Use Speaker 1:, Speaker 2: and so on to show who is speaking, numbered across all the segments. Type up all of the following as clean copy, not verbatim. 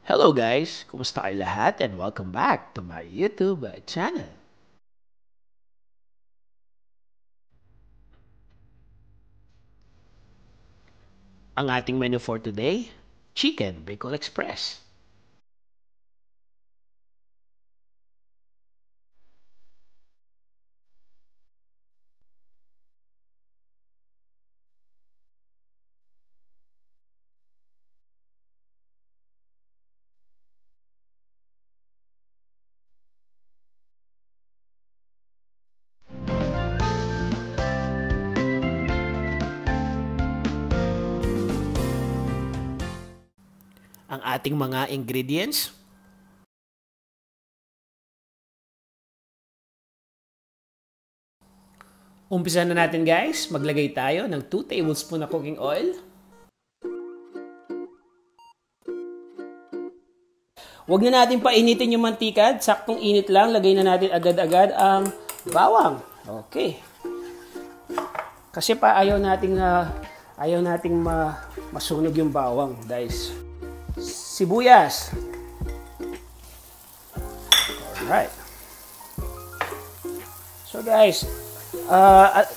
Speaker 1: Hello guys! Kumusta kayo lahat and welcome back to my YouTube channel. Ang ating menu for today, Chicken Bicol Express. Ang ating mga ingredients, umpisa na natin guys. Maglagay tayo ng 2 tablespoon na cooking oil. Huwag na natin painitin yung mantika. Saktong init lang. Lagay na natin agad-agad ang bawang. Okay. Kasi pa ayaw nating masunog yung bawang, guys. Sibuyas. Alright. So guys,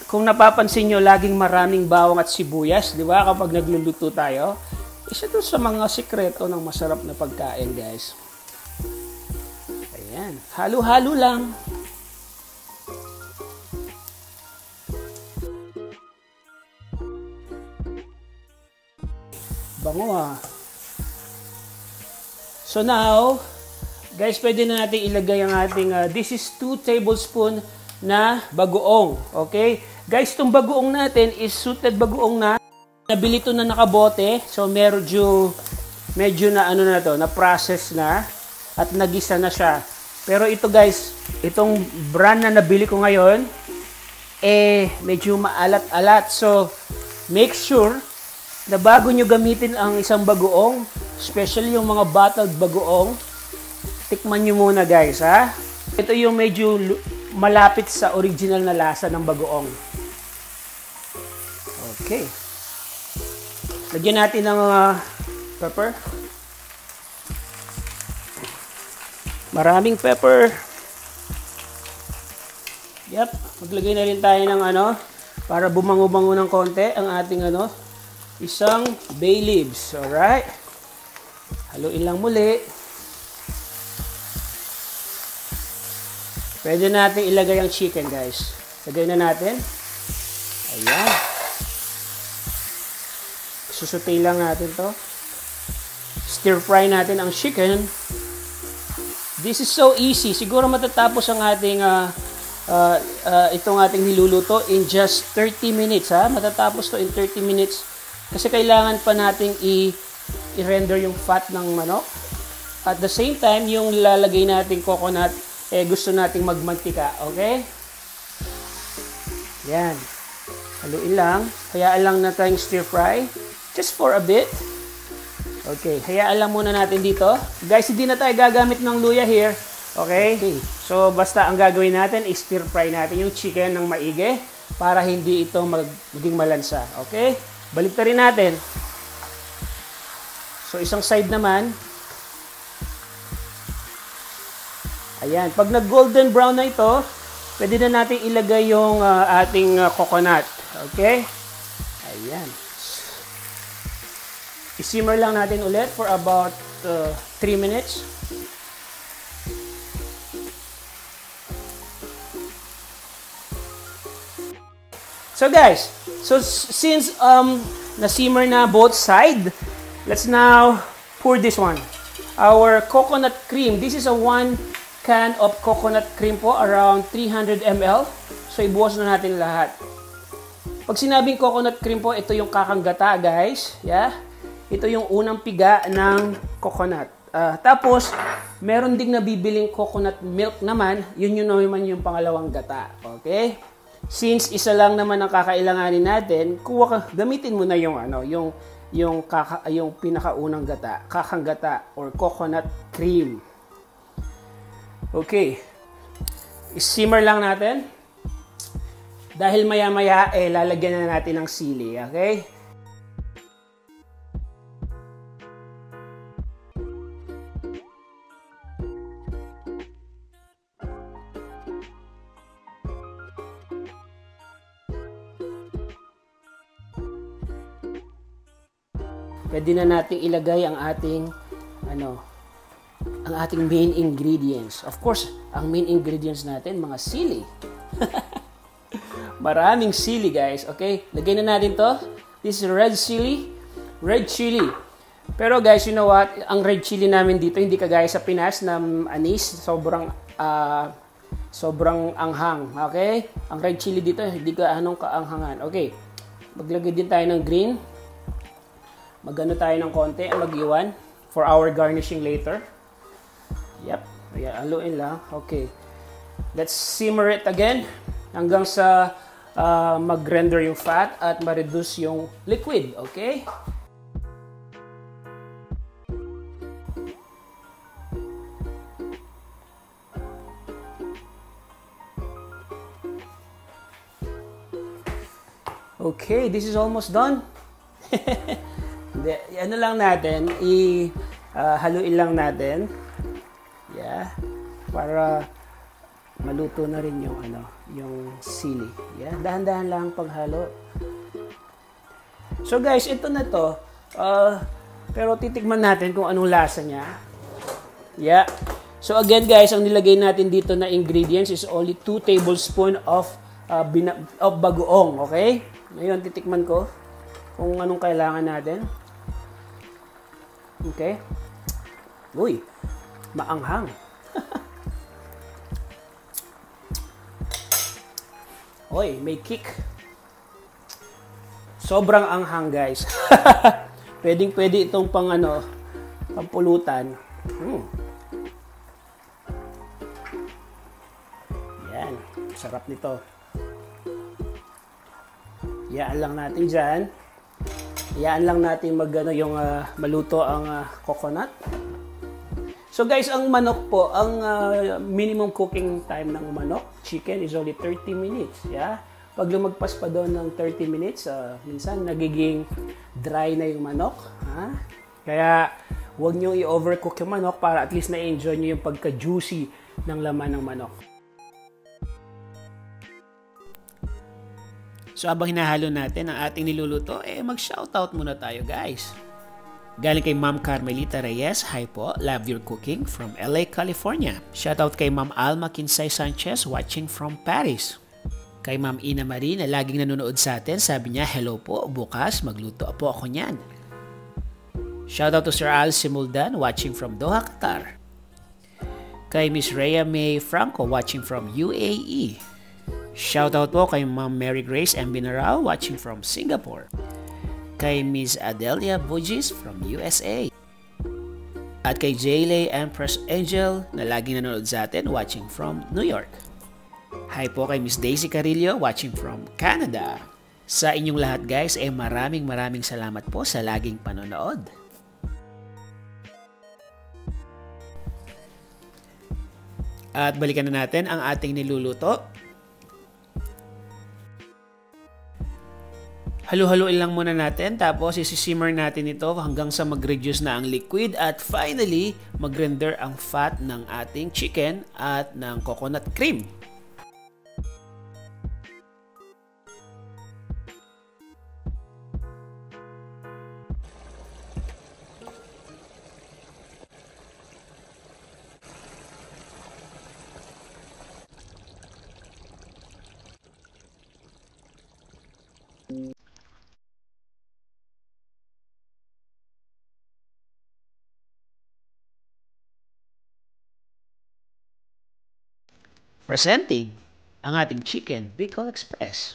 Speaker 1: kung napapansin nyo, laging maraming bawang at sibuyas, di ba? Kapag nagluluto tayo, isa to sa mga sikreto ng masarap na pagkain, guys. Ayan. Halo-halo lang. Bango ha. So now, guys, pwede na natin ilagay ang ating, this is 2 tablespoon na bagoong. Okay? Guys, itong bagoong natin is suited bagoong na. Nabili ito na nakabote. So, medyo na ano na to, na process na at nagisa na siya. Pero ito guys, itong brand na nabili ko ngayon, medyo maalat-alat. So, make sure na bago nyo gamitin ang isang bagoong, especially yung mga bottled bagoong, tikman nyo muna guys, ha? Ito yung medyo malapit sa original na lasa ng bagoong. Okay. Lagyan natin ng pepper. Maraming pepper. Yep. Maglagay na rin tayo ng para bumango-bango ng konti ang ating isang bay leaves. Alright. Haluin lang muli. Pwede natin ilagay ang chicken, guys. Lagay na natin. Ayan. Susutay lang natin to. Stir fry natin ang chicken. This is so easy. Siguro matatapos ang ating itong ating niluluto in just 30 minutes, ha? Matatapos to in 30 minutes. Kasi kailangan pa nating i-render yung fat ng manok. At the same time, yung lalagay nating coconut, gusto nating magmantika. Okay? Yan. Haluin lang. Hayaan lang na tayong stir fry. Just for a bit. Okay. Hayaan lang muna natin dito. Guys, hindi na tayo gagamit ng luya here. Okay? So, basta ang gagawin natin is stir fry natin yung chicken ng maigi para hindi ito maging malansa. Okay? Baliktarin natin. So, isang side naman. Ayan. Pag nag-golden brown na ito, pwede na natin ilagay yung ating coconut. Okay? Ayan. I-simmer lang natin ulit for about 3 minutes. So guys, since na-simmer na both side, let's now pour this one. Our coconut cream. This is a 1 can of coconut cream po, around 300 ml. So ibuhos na natin lahat. Pag sinabing coconut cream po, ito yung kakanggata, guys. Yeah? Ito yung unang piga ng coconut. Tapos, meron ding nabibiling coconut milk naman. Yun naman yung pangalawang gata. Okay? Since isa lang naman ang kakailanganin natin, gamitin mo na yung yung pinakaunang gata, kakanggata or coconut cream. Okay. I-simmer lang natin. Dahil maya-maya, lalagyan na natin ng sili. Okay? pwede na nating ilagay ang ating ano, ang ating main ingredients. Of course, ang main ingredients natin, mga sili. Maraming sili, guys. Okay? Lagay na natin to. This is red chili. Red chili. Pero guys, you know what? Ang red chili namin dito, hindi kagaya sa Pinas na anis. Sobrang anghang. Okay? Ang red chili dito, hindi ka anong kaanghangan. Okay. Maglagay din tayo ng green. Magano tayo ng konti. Mag-iwan for our garnishing later. Yep. Ayan, haluin lang. Okay. Let's simmer it again hanggang sa mag-render yung fat at ma-reduce yung liquid. Okay? Okay, this is almost done. Ano lang natin, haluin lang natin. Yeah. Para maluto na rin yung yung sili. Yeah, dahan-dahan lang paghalo. So guys, ito na to. Pero titikman natin kung anong lasa niya. Yeah. So again guys, ang nilagay natin dito na ingredients is only 2 tablespoons of bagoong, okay? Ngayon titikman ko kung anong kailangan natin. Okay? Uy, maanghang. Oy, may kick. Sobrang anghang, guys. Pwedeng-pwede itong pampulutan. Yan, sarap nito. Iyaan lang natin dyan. Iyaan lang natin maluto ang coconut. So guys, ang manok po, ang minimum cooking time ng manok, chicken is only 30 minutes. Yeah? Pag lumagpas pa doon ng 30 minutes, minsan nagiging dry na yung manok. Ha? Kaya huwag nyo i-overcook yung manok para at least na-enjoy nyo yung pagka-juicy ng laman ng manok. So habang hinahalo natin ang ating niluluto, mag-shoutout muna tayo guys. Galing kay Ma'am Carmelita Reyes, hi po, love your cooking from LA, California. Shoutout kay Ma'am Alma Kinsay Sanchez, watching from Paris. Kay Ma'am Ina Marie na laging nanonood sa atin, sabi niya, hello po, bukas magluto po ako niyan. Shoutout to Sir Al Simuldan, watching from Doha, Qatar. Kay Miss Rhea May Franco, watching from UAE. Shoutout po kay Ma'am Mary Grace M. Binaral, watching from Singapore. Kay Miss Adelia Bugis from USA. At kay Jaylay Empress Angel na laging nanonood sa atin, watching from New York. Hi po kay Miss Daisy Carillo, watching from Canada. Sa inyong lahat guys, maraming salamat po sa laging panonood. At balikan na natin ang ating niluluto. Halo-haloin lang muna natin, tapos isi-simmer natin ito hanggang sa mag-reduce na ang liquid at finally mag-render ang fat ng ating chicken at ng coconut cream. Presenting ang ating chicken Bicol Express.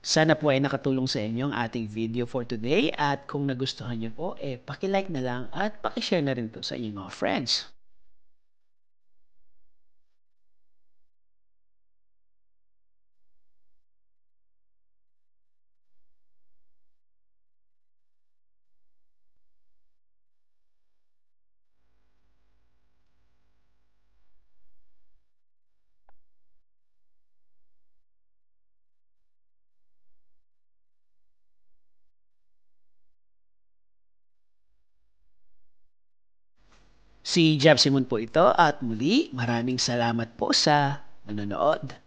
Speaker 1: Sana po ay nakatulong sa inyo ang ating video for today at kung nagustuhan nyo po, paki-like na lang at paki-share na rin po sa inyong mga friends.
Speaker 2: Si Jeff Simon po ito at muli maraming salamat po sa nanonood.